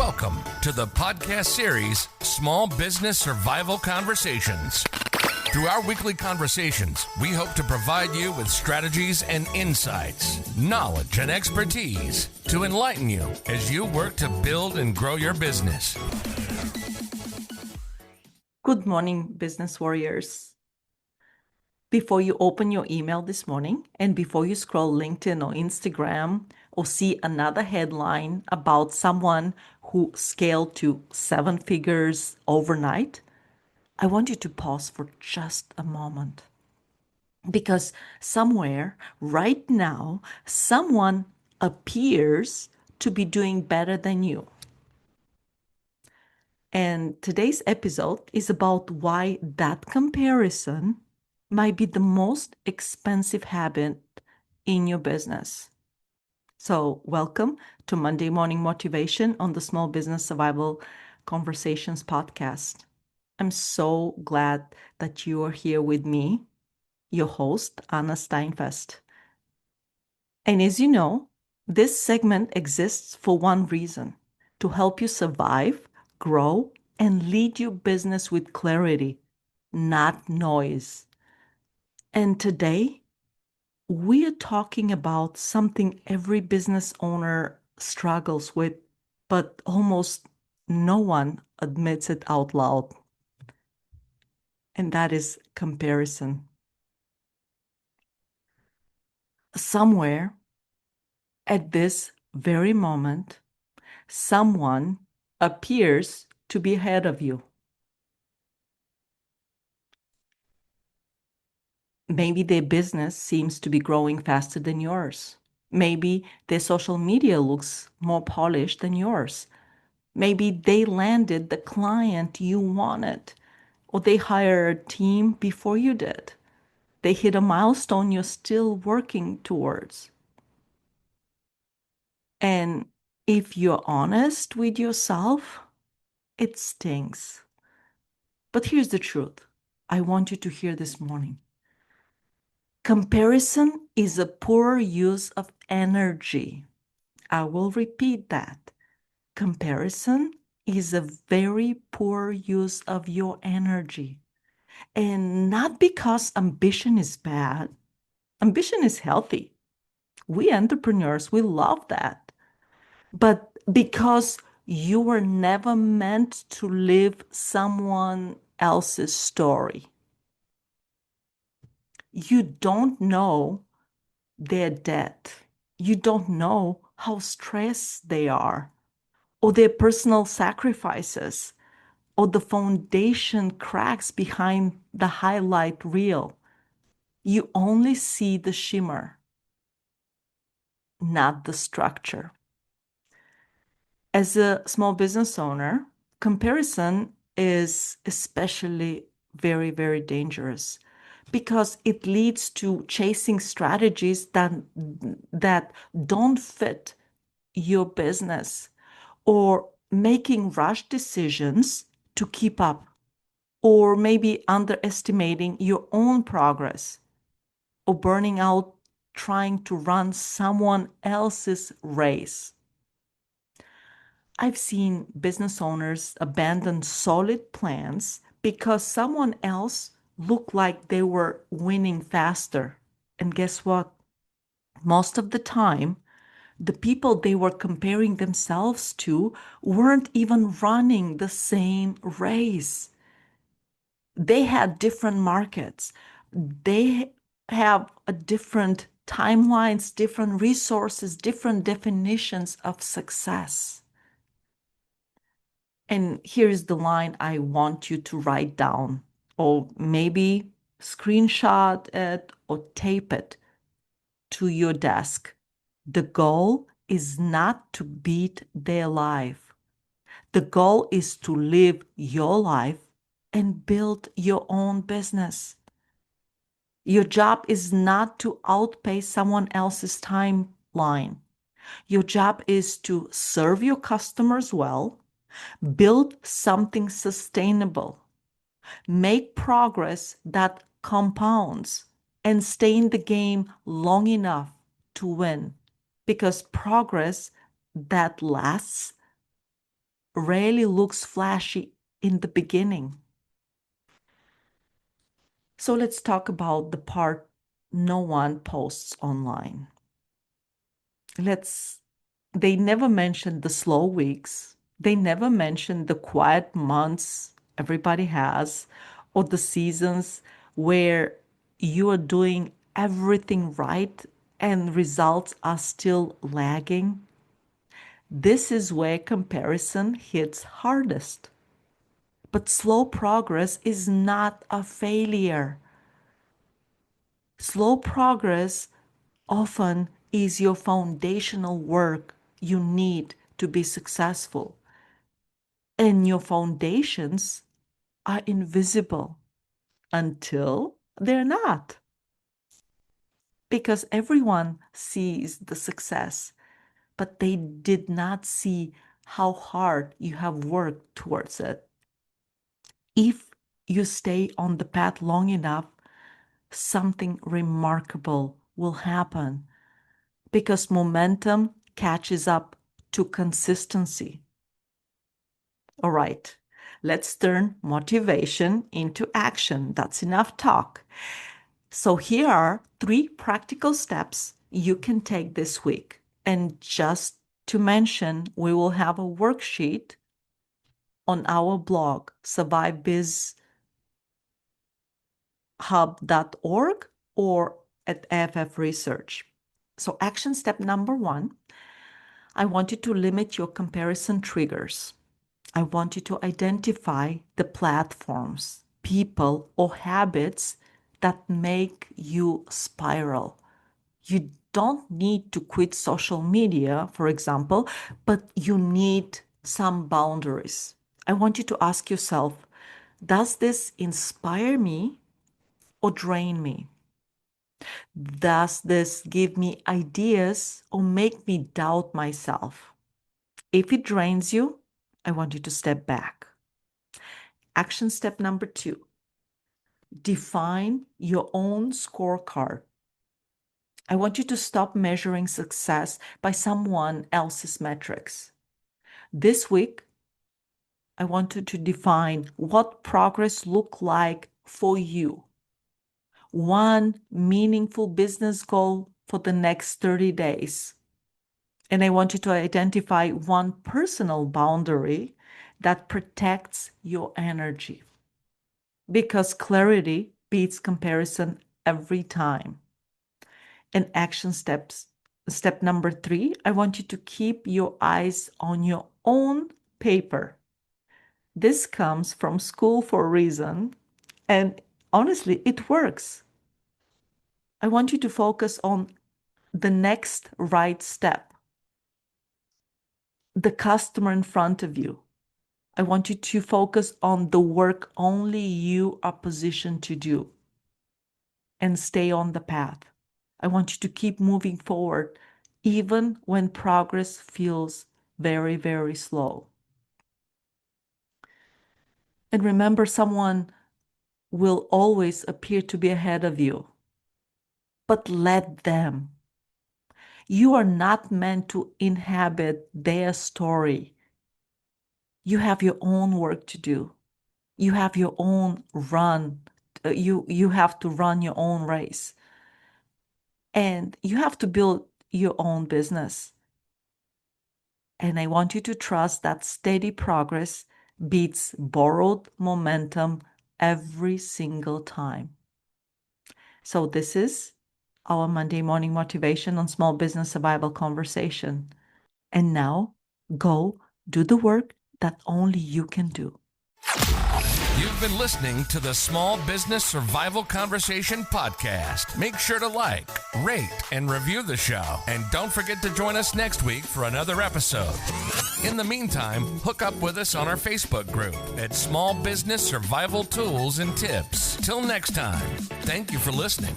Welcome to the podcast series, Small Business Survival Conversations. Through our weekly conversations, we hope to provide you with strategies and insights, knowledge and expertise to enlighten you as you work to build and grow your business. Good morning, business warriors. Before you open your email this morning and before you scroll LinkedIn or Instagram or see another headline about someone who scaled to 7 figures overnight, I want you to pause for just a moment. Because somewhere right now, someone appears to be doing better than you. And today's episode is about why that comparison might be the most expensive habit in your business. So, welcome to Monday Morning Motivation on the Small Business Survival Conversations podcast. I'm so glad that you are here with me, your host, Anna Steinfest. And as you know, this segment exists for one reason: to help you survive, grow, and lead your business with clarity, not noise. And today, we are talking about something every business owner struggles with, but almost no one admits it out loud. And that is comparison. Somewhere at this very moment, someone appears to be ahead of you. Maybe their business seems to be growing faster than yours. Maybe their social media looks more polished than yours. Maybe they landed the client you wanted, or they hired a team before you did. They hit a milestone you're still working towards. And if you're honest with yourself, it stings. But here's the truth. I want you to hear this morning. Comparison is a poor use of energy. I will repeat that. Comparison is a very poor use of your energy. And not because ambition is bad. Ambition is healthy. We entrepreneurs, we love that. But because you were never meant to live someone else's story. You don't know their debt. You don't know how stressed they are, or their personal sacrifices, or the foundation cracks behind the highlight reel. You only see the shimmer, not the structure. As a small business owner, comparison is especially very, very dangerous because it leads to chasing strategies that don't fit your business, or making rush decisions to keep up, or maybe underestimating your own progress, or burning out trying to run someone else's race. I've seen business owners abandon solid plans because someone else looked like they were winning faster. And guess what? Most of the time, the people they were comparing themselves to weren't even running the same race. They had different markets. They have a different timelines, different resources, different definitions of success. And here's the line I want you to write down, or maybe screenshot it or tape it to your desk. The goal is not to beat their life. The goal is to live your life and build your own business. Your job is not to outpace someone else's timeline. Your job is to serve your customers well, build something sustainable, make progress that compounds, and stay in the game long enough to win. Because progress that lasts rarely looks flashy in the beginning. So let's talk about the part no one posts online. They never mention the slow weeks. They never mention the quiet months everybody has, or the seasons where you are doing everything right and results are still lagging. This is where comparison hits hardest. But slow progress is not a failure. Slow progress often is your foundational work you need to be successful. And your foundations are invisible until they're not. Because everyone sees the success, but they did not see how hard you have worked towards it. If you stay on the path long enough, something remarkable will happen because momentum catches up to consistency. All right, let's turn motivation into action. That's enough talk. So here are 3 practical steps you can take this week. And just to mention, we will have a worksheet on our blog, survivebizhub.org or at AFF Research. So action step number 1, I want you to limit your comparison triggers. I want you to identify the platforms, people, or habits that make you spiral. You don't need to quit social media, for example, but you need some boundaries. I want you to ask yourself, does this inspire me or drain me? Does this give me ideas or make me doubt myself? If it drains you, I want you to step back. Action step number 2, define your own scorecard. I want you to stop measuring success by someone else's metrics. This week, I want you to define what progress looks like for you. One meaningful business goal for the next 30 days. And I want you to identify one personal boundary that protects your energy. Because clarity beats comparison every time. And action steps. Step number 3, I want you to keep your eyes on your own paper. This comes from school for a reason, and honestly, it works. I want you to focus on the next right step, the customer in front of you. I want you to focus on the work only you are positioned to do and stay on the path. I want you to keep moving forward, even when progress feels very, very slow. And remember, someone will always appear to be ahead of you, but let them. You are not meant to inhabit their story. You have your own work to do. You have your own run. You have to run your own race. And you have to build your own business. And I want you to trust that steady progress beats borrowed momentum every single time. So this is our Monday morning motivation on small business survival conversation. And now go do the work that only you can do. You've been listening to the Small Business Survival Conversation podcast. Make sure to like, rate, and review the show. And don't forget to join us next week for another episode. In the meantime, hook up with us on our Facebook group at Small Business Survival Tools and Tips. Till next time, thank you for listening.